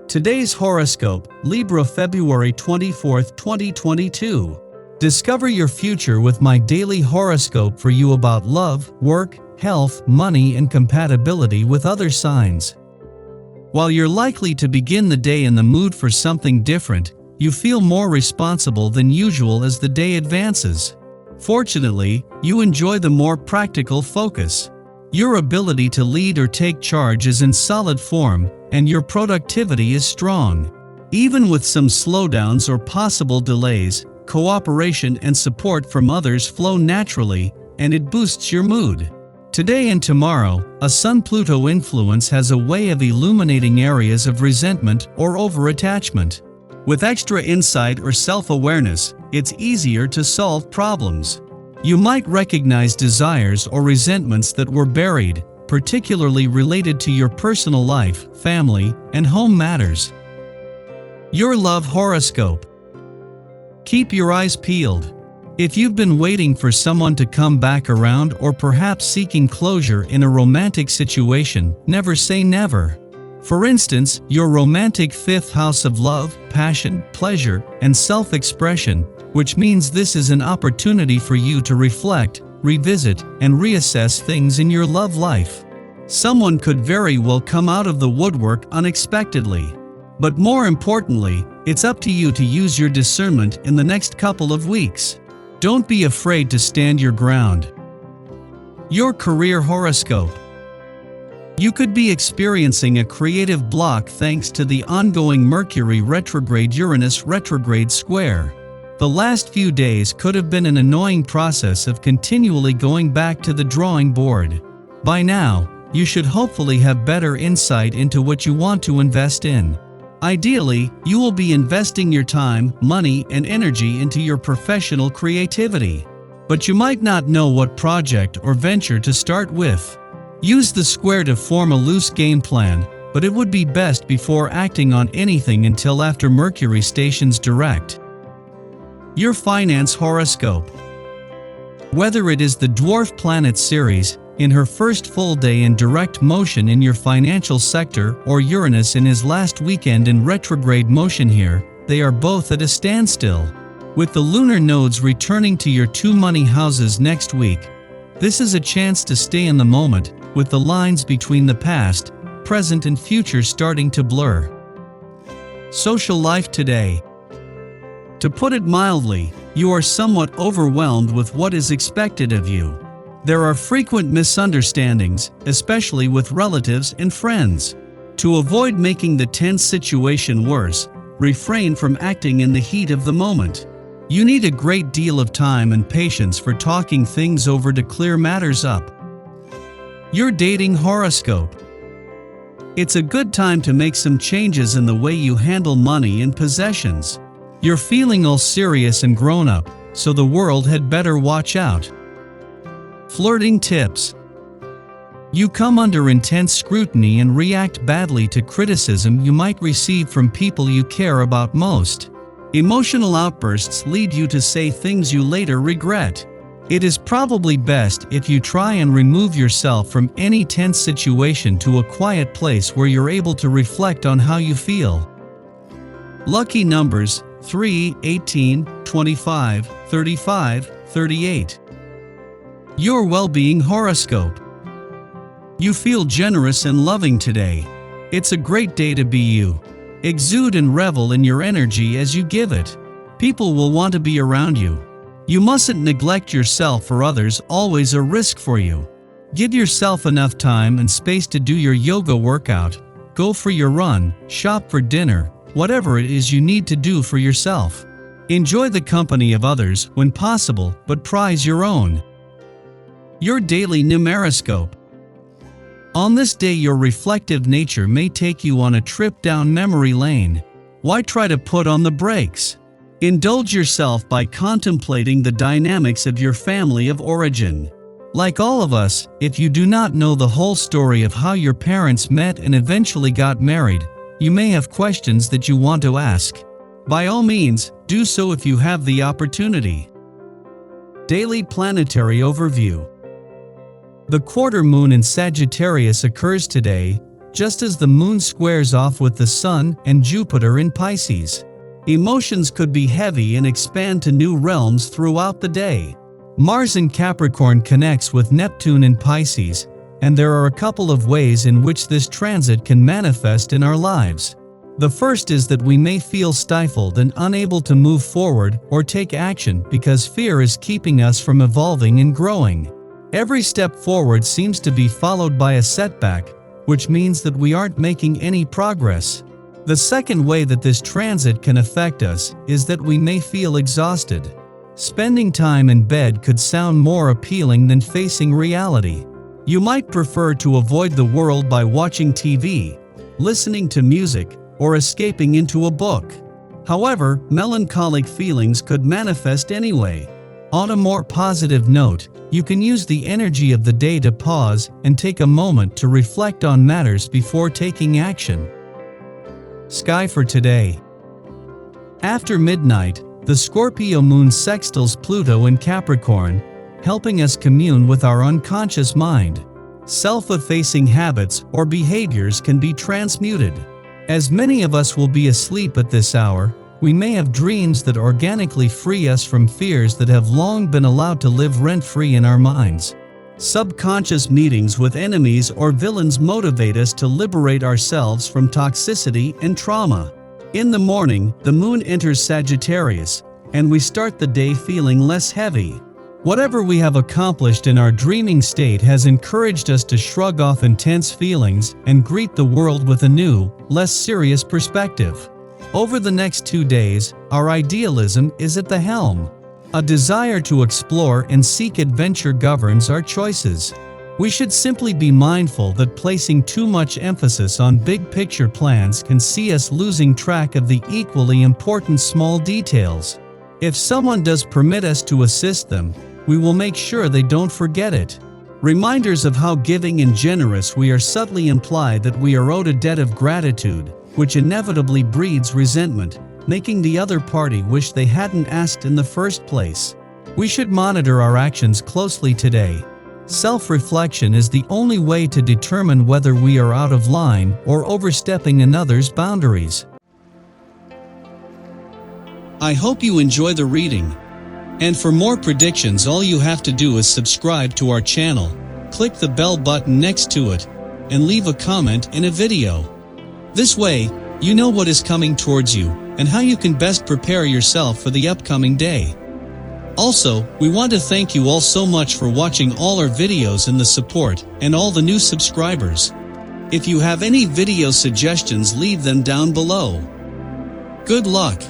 Today's horoscope, Libra February 24, 2022. Discover your future with my daily horoscope for you about love, work, health, money, and compatibility with other signs. While you're likely to begin the day in the mood for something different, you feel more responsible than usual as the day advances. Fortunately, you enjoy the more practical focus. Your ability to lead or take charge is in solid form, and your productivity is strong. Even with some slowdowns or possible delays, cooperation and support from others flow naturally, and it boosts your mood. Today and tomorrow, a Sun-Pluto influence has a way of illuminating areas of resentment or over-attachment. With extra insight or self-awareness, it's easier to solve problems. You might recognize desires or resentments that were buried, particularly related to your personal life, family, and home matters. Your love horoscope. Keep your eyes peeled. If you've been waiting for someone to come back around or perhaps seeking closure in a romantic situation, never say never. For instance, your romantic fifth house of love, passion, pleasure, and self-expression, which means this is an opportunity for you to reflect, revisit, and reassess things in your love life. Someone could very well come out of the woodwork unexpectedly. But more importantly, it's up to you to use your discernment in the next couple of weeks. Don't be afraid to stand your ground. Your career horoscope. You could be experiencing a creative block thanks to the ongoing Mercury retrograde Uranus retrograde square. The last few days could have been an annoying process of continually going back to the drawing board. By now, you should hopefully have better insight into what you want to invest in. Ideally, you will be investing your time, money, and energy into your professional creativity. But you might not know what project or venture to start with. Use the square to form a loose game plan, but it would be best before acting on anything until after Mercury stations direct. Your finance horoscope. Whether it is the dwarf planet series, in her first full day in direct motion in your financial sector, or Uranus in his last weekend in retrograde motion here, they are both at a standstill. With the lunar nodes returning to your two money houses next week, this is a chance to stay in the moment, with the lines between the past, present, and future starting to blur. Social life today. To put it mildly, you are somewhat overwhelmed with what is expected of you. There are frequent misunderstandings, especially with relatives and friends. To avoid making the tense situation worse, refrain from acting in the heat of the moment. You need a great deal of time and patience for talking things over to clear matters up. Your dating horoscope. It's a good time to make some changes in the way you handle money and possessions. You're feeling all serious and grown up, so the world had better watch out. Flirting tips. You come under intense scrutiny and react badly to criticism you might receive from people you care about most. Emotional outbursts lead you to say things you later regret. It is probably best if you try and remove yourself from any tense situation to a quiet place where you're able to reflect on how you feel. Lucky numbers 3, 18, 25, 35, 38. Your well-being horoscope. You feel generous and loving today. It's a great day to be you. Exude and revel in your energy as you give it. People will want to be around you. You mustn't neglect yourself or others, always a risk for you. Give yourself enough time and space to do your yoga workout, go for your run, shop for dinner, whatever it is you need to do for yourself. Enjoy the company of others when possible, but prize your own. Your daily numeroscope. On this day, your reflective nature may take you on a trip down memory lane. Why try to put on the brakes? Indulge yourself by contemplating the dynamics of your family of origin. Like all of us, if you do not know the whole story of how your parents met and eventually got married, you may have questions that you want to ask. By all means, do so if you have the opportunity. Daily planetary overview. The quarter moon in Sagittarius occurs today, just as the moon squares off with the sun and Jupiter in Pisces. Emotions could be heavy and expand to new realms throughout the day. Mars in Capricorn connects with Neptune in Pisces, and there are a couple of ways in which this transit can manifest in our lives. The first is that we may feel stifled and unable to move forward or take action because fear is keeping us from evolving and growing. Every step forward seems to be followed by a setback, which means that we aren't making any progress. The second way that this transit can affect us is that we may feel exhausted. Spending time in bed could sound more appealing than facing reality. You might prefer to avoid the world by watching TV, listening to music, or escaping into a book. However, melancholic feelings could manifest anyway. On a more positive note, you can use the energy of the day to pause and take a moment to reflect on matters before taking action. Sky for today. After midnight, the Scorpio moon sextiles Pluto in Capricorn, helping us commune with our unconscious mind. Self-effacing habits or behaviors can be transmuted. As many of us will be asleep at this hour, we may have dreams that organically free us from fears that have long been allowed to live rent-free in our minds. Subconscious meetings with enemies or villains motivate us to liberate ourselves from toxicity and trauma. In the morning, the moon enters Sagittarius, and we start the day feeling less heavy. Whatever we have accomplished in our dreaming state has encouraged us to shrug off intense feelings and greet the world with a new, less serious perspective. Over the next 2 days, our idealism is at the helm. A desire to explore and seek adventure governs our choices. We should simply be mindful that placing too much emphasis on big-picture plans can see us losing track of the equally important small details. If someone does permit us to assist them, we will make sure they don't forget it. Reminders of how giving and generous we are subtly imply that we are owed a debt of gratitude, which inevitably breeds resentment, making the other party wish they hadn't asked in the first place. We should monitor our actions closely today. Self-reflection is the only way to determine whether we are out of line or overstepping another's boundaries. I hope you enjoy the reading. And for more predictions, all you have to do is subscribe to our channel, click the bell button next to it, and leave a comment in a video. This way, you know what is coming towards you and how you can best prepare yourself for the upcoming day. Also, we want to thank you all so much for watching all our videos and the support, and all the new subscribers. If you have any video suggestions, leave them down below. Good luck!